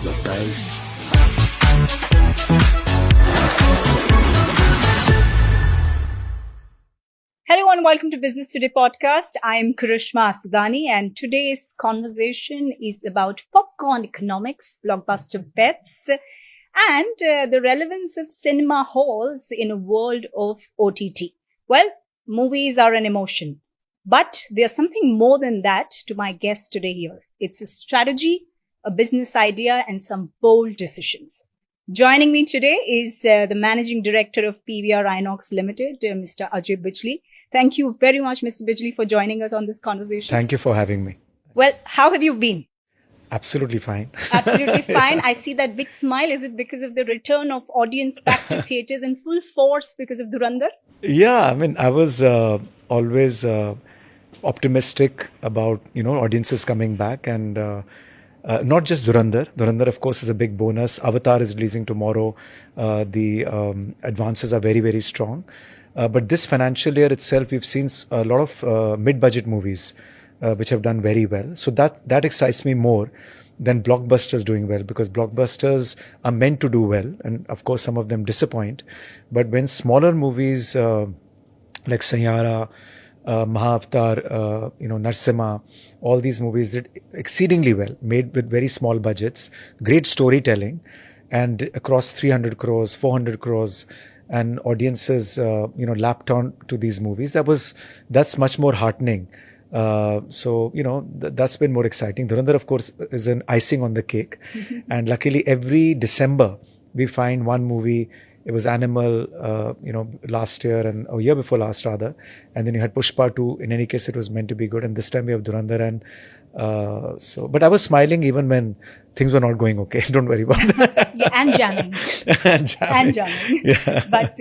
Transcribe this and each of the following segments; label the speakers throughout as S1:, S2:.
S1: the price.
S2: Hello and welcome to Business Today podcast. I am Karishma Asudani and today's conversation is about popcorn economics, blockbuster bets, and the relevance of cinema halls in a world of OTT. Well, movies are an emotion, but there's something more than that to my guest today here. It's a strategy, a business idea, and some bold decisions. Joining me today is the Managing Director of PVR INOX Limited, Mr. Ajay Bijli. Thank you very much, Mr. Bijli, for joining us on this conversation.
S3: Thank you for having me.
S2: Well, how have you been?
S3: Absolutely fine.
S2: Absolutely fine. I see that big smile. Is it because of the return of audience back to theatres in full force because of Dhurandhar?
S3: Yeah, I mean, I was always optimistic about, audiences coming back and not just Dhurandhar. Dhurandhar, of course, is a big bonus. Avatar is releasing tomorrow. The advances are very, very strong. But this financial year itself, we've seen a lot of mid-budget movies which have done very well. So that excites me more than blockbusters doing well, because blockbusters are meant to do well. And of course, some of them disappoint. But when smaller movies like Sanyara, Mahavatar, Narsimha, all these movies did exceedingly well, made with very small budgets, great storytelling, and across 300 crores, 400 crores, and audiences, lapped on to these movies. That's much more heartening. So that's been more exciting. Dhurandhar, of course, is an icing on the cake. And luckily, every December, we find one movie. It was Animal, last year and a year before last rather. And then you had Pushpa 2. In any case, it was meant to be good. And this time we have Dhurandhar. And but I was smiling even when things were not going okay. Don't worry about that.
S2: Yeah, and jamming. and jamming.
S3: Yeah.
S2: But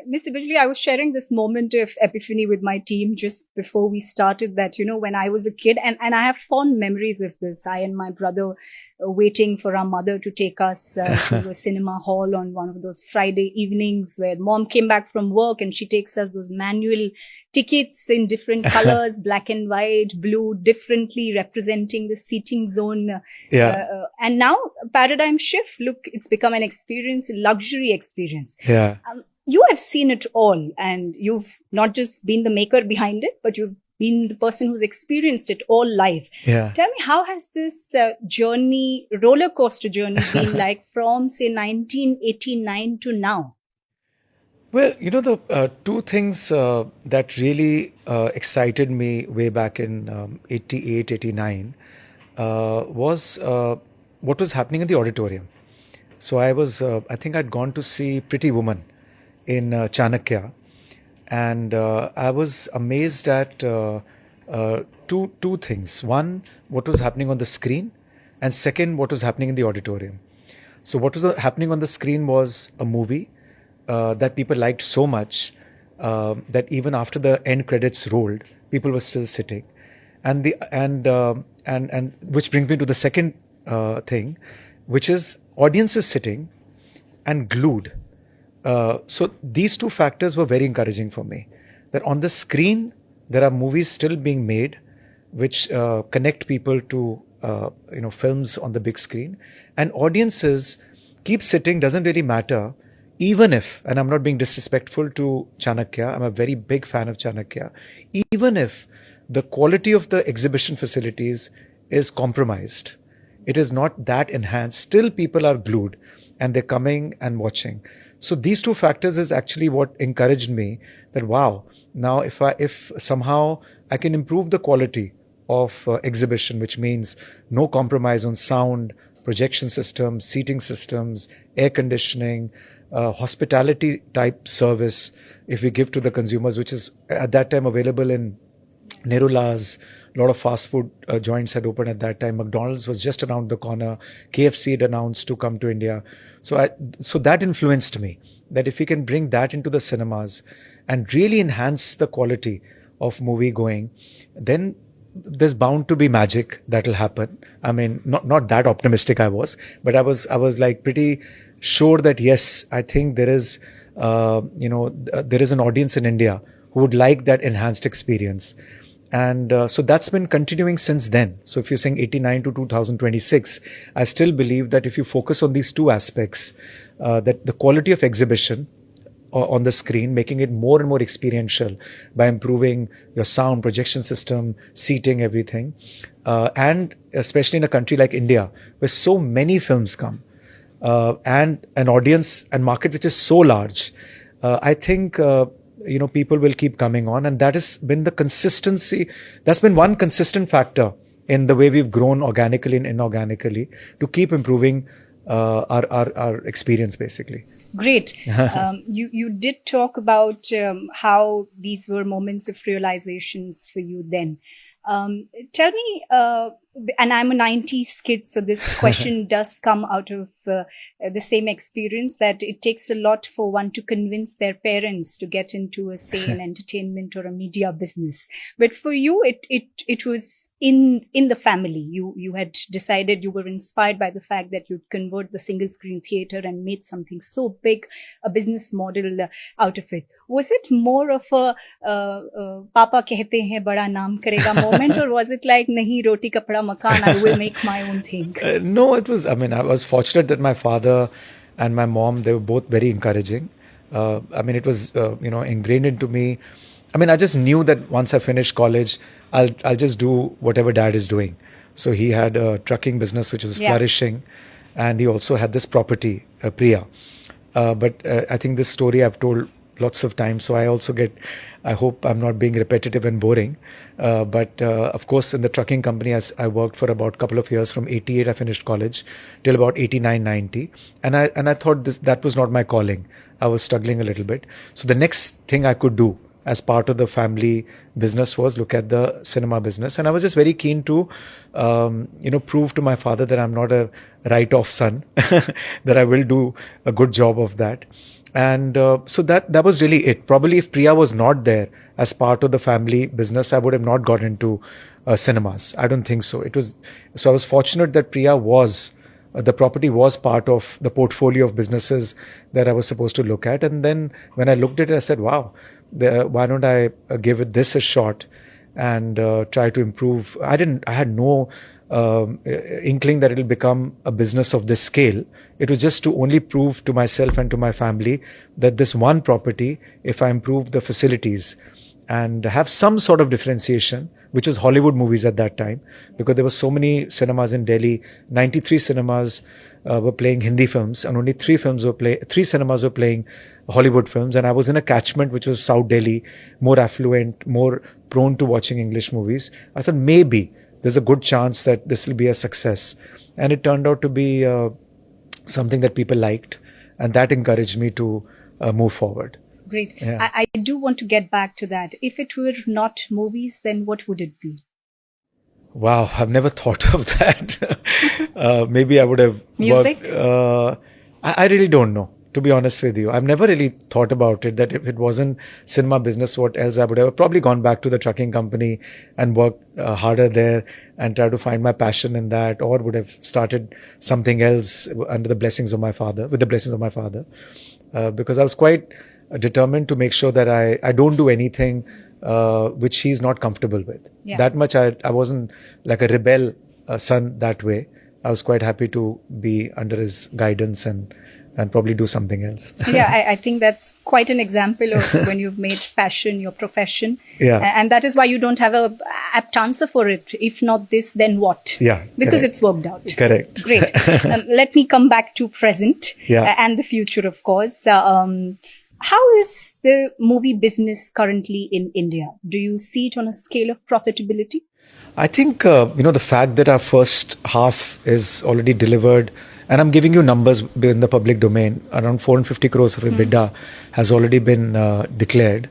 S2: Mr. Bijli, I was sharing this moment of epiphany with my team just before we started that, when I was a kid, and I have fond memories of this. I and my brother waiting for our mother to take us to a cinema hall on one of those Friday evenings where mom came back from work and she takes us those manual tickets in different colors, black and white, blue, differently representing the seating zone.
S3: Yeah.
S2: And now paradigm shift. Look, it's become an experience, a luxury experience.
S3: Yeah.
S2: You have seen it all, and you've not just been the maker behind it, but you've been the person who's experienced it all live.
S3: Yeah.
S2: Tell me, how has this journey, roller coaster journey been like from, say, 1989 to now?
S3: Well, the two things that really excited me way back in 88, 89 was what was happening in the auditorium. So I think I'd gone to see Pretty Woman in Chanakya. And I was amazed at two things. One, what was happening on the screen. And second, what was happening in the auditorium. So what was happening on the screen was a movie that people liked so much that even after the end credits rolled, people were still sitting. And which brings me to the second thing, which is audiences sitting and glued. So these two factors were very encouraging for me. That on the screen, there are movies still being made which connect people to films on the big screen. And audiences keep sitting, doesn't really matter, even if, and I'm not being disrespectful to Chanakya, I'm a very big fan of Chanakya, even if the quality of the exhibition facilities is compromised, it is not that enhanced, still people are glued and they're coming and watching. So these two factors is actually what encouraged me that, wow, now if somehow I can improve the quality of exhibition, which means no compromise on sound, projection systems, seating systems, air conditioning, hospitality type service, if we give to the consumers, which is at that time available in Nerula's, a lot of fast food joints had opened at that time. McDonald's was just around the corner. KFC had announced to come to India. So that influenced me, that if we can bring that into the cinemas and really enhance the quality of movie going, then there's bound to be magic that'll happen. I mean, not that optimistic I was, but I was like pretty sure that yes, I think there is, there is an audience in India who would like that enhanced experience. And so that's been continuing since then. So if you're saying 89 to 2026, I still believe that if you focus on these two aspects, that the quality of exhibition on the screen, making it more and more experiential by improving your sound, projection system, seating, everything. And especially in a country like India, where so many films come, and an audience and market which is so large, I think people will keep coming on, and that has been the consistency. That's been one consistent factor in the way we've grown organically and inorganically to keep improving our experience, basically.
S2: Great. You did talk about how these were moments of realizations for you then. Tell me, and I'm a 90s kid, so this question does come out of the same experience, that it takes a lot for one to convince their parents to get into a, say, an entertainment or a media business. But for you, it was in the family. You had decided, you were inspired by the fact that you'd convert the single screen theater and made something so big, a business model out of it. Was it more of a Papa kehte hain bada naam karega moment, or was it like nahi roti kapda makan, I will make my own thing?
S3: No, it was, I was fortunate that my father and my mom, they were both very encouraging. It was ingrained into me. I just knew that once I finished college, I'll just do whatever dad is doing. So he had a trucking business which was flourishing, and he also had this property, Priya. But I think this story I've told lots of times, so I hope I'm not being repetitive and boring. But of course, in the trucking company, I worked for about a couple of years. From 88, I finished college till about 89, 90. And I thought that was not my calling. I was struggling a little bit. So the next thing I could do as part of the family business was look at the cinema business. And I was just very keen to, prove to my father that I'm not a write-off son, that I will do a good job of that. And so that was really it. Probably if Priya was not there as part of the family business, I would have not got into cinemas. I don't think so. So I was fortunate that Priya the property was part of the portfolio of businesses that I was supposed to look at. And then when I looked at it, I said, wow, why don't I give this a shot and try to improve? I had no inkling that it'll become a business of this scale. It was just to only prove to myself and to my family that this one property, if I improve the facilities and have some sort of differentiation, which was Hollywood movies at that time, because there were so many cinemas in Delhi. 93 cinemas were playing Hindi films, and only 3 cinemas were playing Hollywood films. And I was in a catchment which was South Delhi, more affluent, more prone to watching English movies. I thought maybe there's a good chance that this will be a success. And it turned out to be something that people liked, and that encouraged me to move forward.
S2: Great. Yeah. I do want to get back to that. If it were not movies, then what would it be?
S3: Wow, I've never thought of that. Maybe I would have
S2: music.
S3: I really don't know, to be honest with you. I've never really thought about it, that if it wasn't cinema business, what else I would have probably gone back to the trucking company and worked harder there and try to find my passion in that, or would have started something else with the blessings of my father, because I was quite determined to make sure that I don't do anything which he's not comfortable with. Yeah. That much I wasn't like a rebel son that way. I was quite happy to be under his guidance and probably do something else.
S2: Yeah, I think that's quite an example of when you've made passion your profession.
S3: Yeah.
S2: And that is why you don't have a apt answer for it. If not this, then what?
S3: Yeah.
S2: Because
S3: correct.
S2: It's worked out.
S3: Correct.
S2: Great. Let me come back to present and the future, of course. How is the movie business currently in India? Do you see it on a scale of profitability?
S3: I think, the fact that our first half is already delivered, and I'm giving you numbers in the public domain, around 450 crores of EBITDA has already been declared.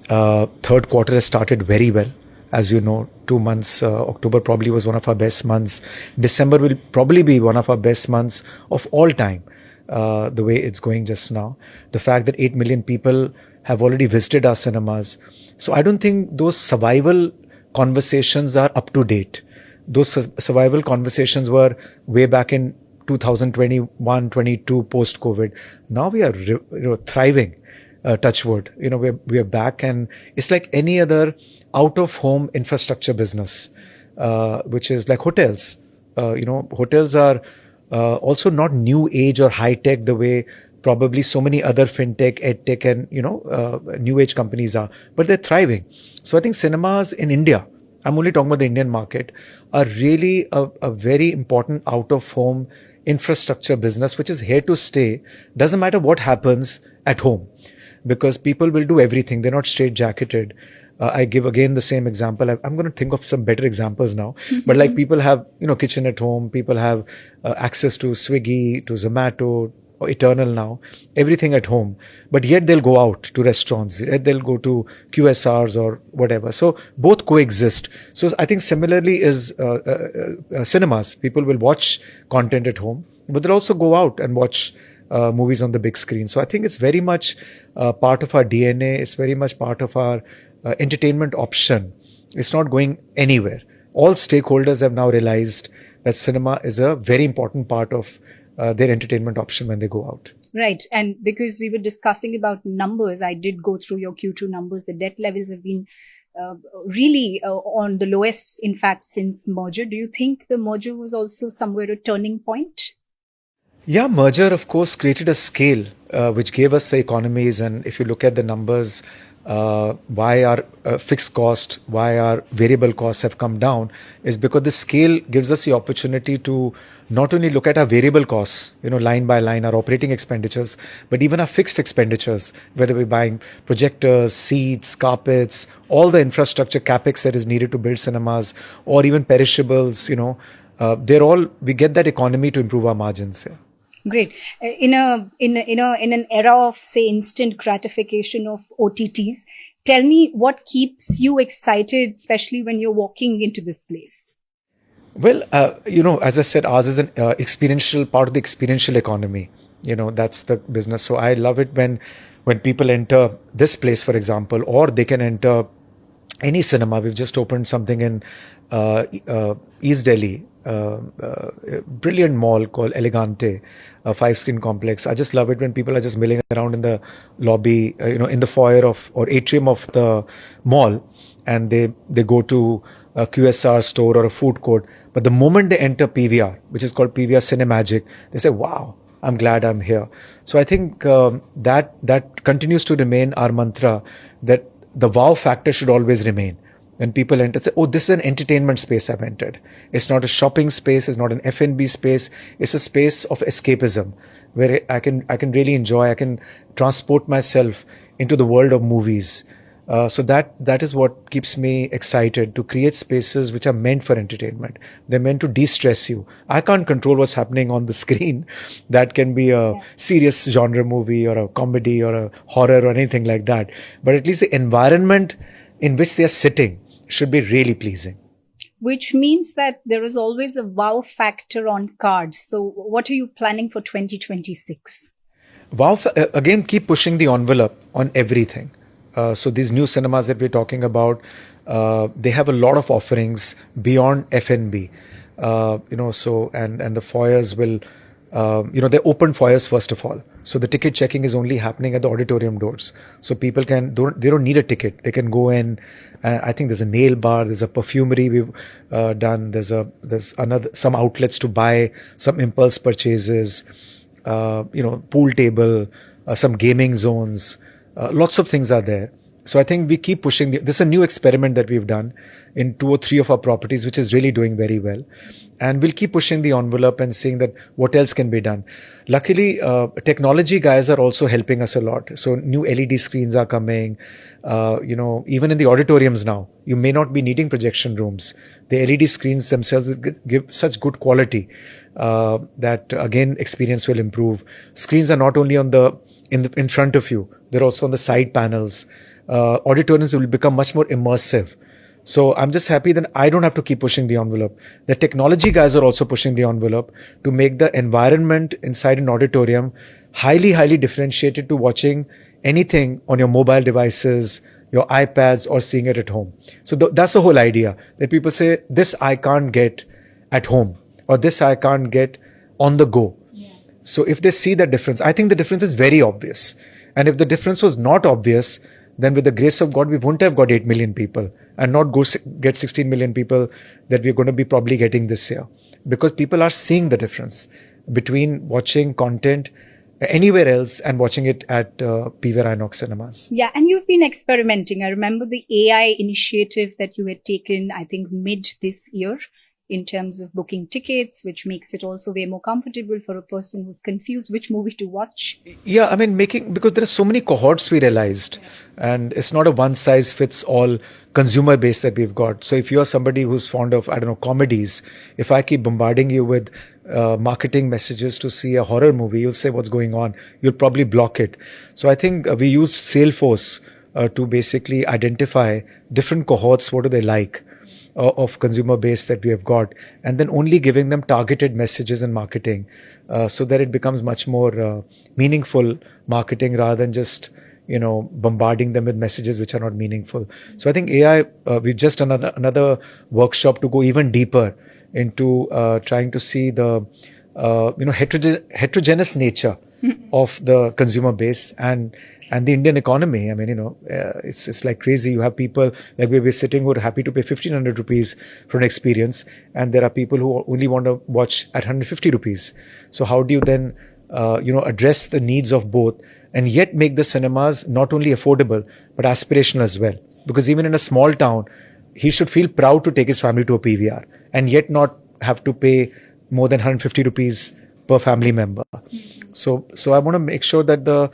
S3: Third quarter has started very well. As you know, 2 months, October probably was one of our best months. December will probably be one of our best months of all time. The way it's going just now. The fact that 8 million people have already visited our cinemas. So I don't think those survival conversations are up to date. Those survival conversations were way back in 2021, 22 post-COVID. Now we are thriving. touch wood. We're back, and it's like any other out of home infrastructure business, which is like hotels. Hotels are also not new age or high tech the way probably so many other fintech, edtech, and new age companies are, but they're thriving. So I think cinemas in India, I'm only talking about the Indian market, are really a very important out of home infrastructure business, which is here to stay. Doesn't matter what happens at home, because people will do everything. They're not straight jacketed. I give again the same example. I'm going to think of some better examples now. But like people have, kitchen at home. People have access to Swiggy, to Zomato, or Eternal now, everything at home. But yet they'll go out to restaurants. Yet they'll go to QSRs or whatever. So both coexist. So I think similarly is cinemas. People will watch content at home, but they'll also go out and watch movies on the big screen. So I think it's very much part of our DNA. It's very much part of our entertainment option. It's not going anywhere. All stakeholders have now realized that cinema is a very important part of their entertainment option when they go out.
S2: Right. And because we were discussing about numbers, I did go through your Q2 numbers. The debt levels have been really on the lowest, in fact, since merger. Do you think the merger was also somewhere a turning point?
S3: Yeah, merger, of course, created a scale which gave us the economies. And if you look at the numbers, why our fixed cost, why our variable costs have come down, is because the scale gives us the opportunity to not only look at our variable costs, line by line, our operating expenditures, but even our fixed expenditures, whether we're buying projectors, seats, carpets, all the infrastructure capex that is needed to build cinemas, or even perishables, we get that economy to improve our margins. Yeah.
S2: Great. In an era of, say, instant gratification of OTTs, tell me what keeps you excited, especially when you're walking into this place.
S3: Well, as I said, ours is an experiential part of the experiential economy. That's the business. So I love it when people enter this place, for example, or they can enter any cinema. We've just opened something in East Delhi, brilliant mall called Elegante, a 5-screen complex. I just love it when people are just milling around in the lobby, in the foyer or atrium of the mall, and they go to a QSR store or a food court. But the moment they enter PVR, which is called PVR Cinemagic, they say, wow, I'm glad I'm here. So I think that continues to remain our mantra, that the wow factor should always remain. When people enter, say, oh, this is an entertainment space I've entered. It's not a shopping space. It's not an F&B space. It's a space of escapism where I can really enjoy. I can transport myself into the world of movies. So that is what keeps me excited, to create spaces which are meant for entertainment. They're meant to de-stress you. I can't control what's happening on the screen. That can be a serious genre movie or a comedy or a horror or anything like that. But at least the environment in which they are sitting should be really pleasing.
S2: Which means that there is always a wow factor on cards. So what are you planning for 2026?
S3: Wow, again, keep pushing the envelope on everything. So these new cinemas that we're talking about, they have a lot of offerings beyond F&B. So and the foyers will, they're open foyers first of all. So the ticket checking is only happening at the auditorium doors. So people they don't need a ticket. They can go in. I think there's a nail bar, there's a perfumery we've done. There's some outlets to buy some impulse purchases. Pool table, some gaming zones. Lots of things are there. So I think we keep pushing. This is a new experiment that we've done in 2 or 3 of our properties, which is really doing very well. And we'll keep pushing the envelope and seeing that what else can be done. Luckily, technology guys are also helping us a lot. So new LED screens are coming. Even in the auditoriums now, you may not be needing projection rooms. The LED screens themselves will give such good quality that again experience will improve. Screens are not only in front of you, they're also on the side panels. Auditoriums will become much more immersive. So I'm just happy that I don't have to keep pushing the envelope. The technology guys are also pushing the envelope to make the environment inside an auditorium highly, highly differentiated to watching anything on your mobile devices, your iPads, or seeing it at home. So that's the whole idea, that people say, this I can't get at home, or this I can't get on the go. Yeah. So if they see that difference, I think the difference is very obvious. And if the difference was not obvious, then with the grace of God, we wouldn't have got 8 million people and not get 16 million people that we're going to be probably getting this year. Because people are seeing the difference between watching content anywhere else and watching it at PVR INOX cinemas.
S2: Yeah, and you've been experimenting. I remember the AI initiative that you had taken, I think, mid this year, in terms of booking tickets, which makes it also way more comfortable for a person who's confused which movie to watch.
S3: Yeah, I mean, because there are so many cohorts we realized, and it's not a one size fits all consumer base that we've got. So if you're somebody who's fond of, I don't know, comedies, if I keep bombarding you with marketing messages to see a horror movie, you'll say what's going on. You'll probably block it. So I think we use Salesforce to basically identify different cohorts. What do they like? Of consumer base that we have got, and then only giving them targeted messages and marketing so that it becomes much more meaningful marketing rather than just bombarding them with messages which are not meaningful. So I think AI, we've just done another workshop to go even deeper into trying to see the heterogeneous nature of the consumer base and the Indian economy. I mean, it's like crazy. You have people like we're sitting who are happy to pay 1,500 rupees for an experience, and there are people who only want to watch at 150 rupees. So how do you then, address the needs of both and yet make the cinemas not only affordable but aspirational as well? Because even in a small town, he should feel proud to take his family to a PVR and yet not have to pay more than 150 rupees per family member. So I want to make sure that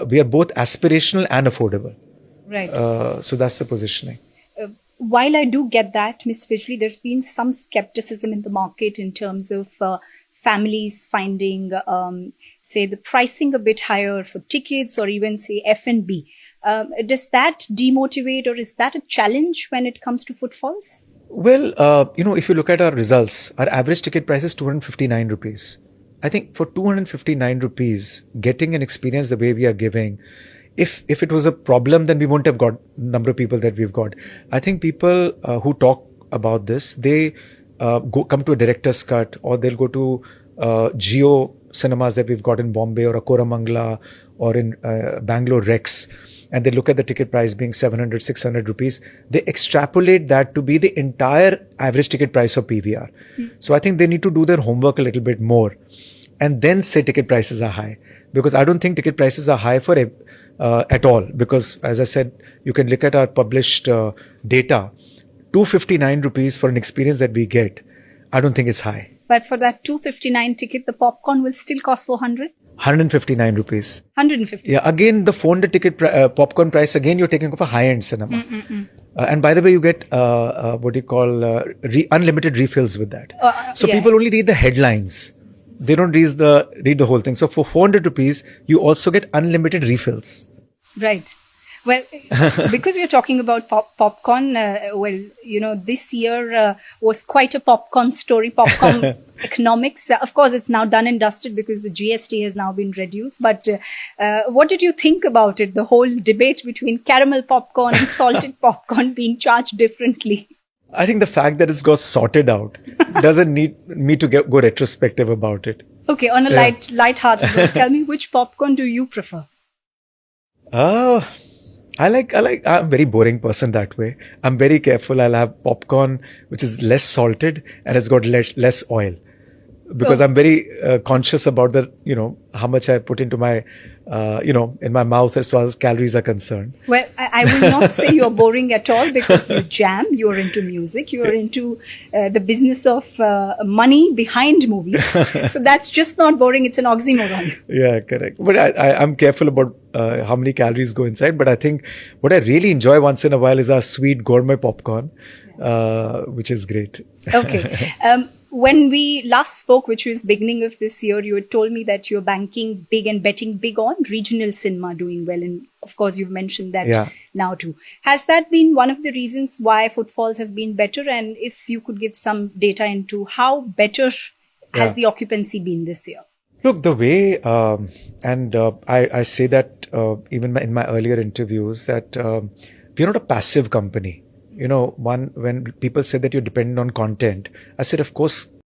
S3: we are both aspirational and affordable.
S2: Right.
S3: So that's the positioning.
S2: While I do get that, Ms. Bijli, there's been some skepticism in the market in terms of families finding, say, the pricing a bit higher for tickets or even, say, F&B. Does that demotivate or is that a challenge when it comes to footfalls?
S3: Well, if you look at our results, our average ticket price is 259 rupees. I think for 259 rupees, getting an experience the way we are giving, if it was a problem, then we wouldn't have got the number of people that we've got. I think people who talk about this, they come to a director's cut, or they'll go to Geo cinemas that we've got in Bombay or Akoramangala or in Bangalore Rex, and they look at the ticket price being 700, 600 rupees. They extrapolate that to be the entire average ticket price of PVR. So I think they need to do their homework a little bit more and then say ticket prices are high. Because I don't think ticket prices are high for at all. Because as I said, you can look at our published data, 259 rupees for an experience that we get, I don't think it's high.
S2: But for that 259 ticket, the popcorn will still cost 400?
S3: 159 rupees.
S2: 150.
S3: Yeah, again, the 400 ticket popcorn price, again, you're taking off a high-end cinema. And by the way, you get what do you call unlimited refills with that. So people only read the headlines. They don't read the whole thing. So for 400 rupees, you also get unlimited refills.
S2: Right. Well, because we're talking about popcorn, this year was quite a popcorn story, popcorn economics. Of course, it's now done and dusted because the GST has now been reduced. But what did you think about it? The whole debate between caramel popcorn and salted popcorn being charged differently.
S3: I think the fact that it's got sorted out doesn't need me to go retrospective about it.
S2: Okay, on a light-hearted note, tell me, which popcorn do you prefer?
S3: I'm a very boring person that way. I'm very careful. I'll have popcorn which is less salted and it's got less oil. Because I'm very conscious about how much I put into my, in my mouth as far as calories are concerned.
S2: Well, I will not say you're boring at all because you jam, you're into music, you're into the business of money behind movies. So that's just not boring, it's an oxymoron.
S3: Yeah, correct. But I'm careful about how many calories go inside. But I think what I really enjoy once in a while is our sweet gourmet popcorn, which is great.
S2: Okay. When we last spoke, which was beginning of this year, you had told me that you're banking big and betting big on regional cinema doing well. And of course, you've mentioned that now too. Has that been one of the reasons why footfalls have been better? And if you could give some data into how better has the occupancy been this year?
S3: Look, the way, I say that even in my earlier interviews, that we're not a passive company. When people say that you're dependent on content, I said, of course,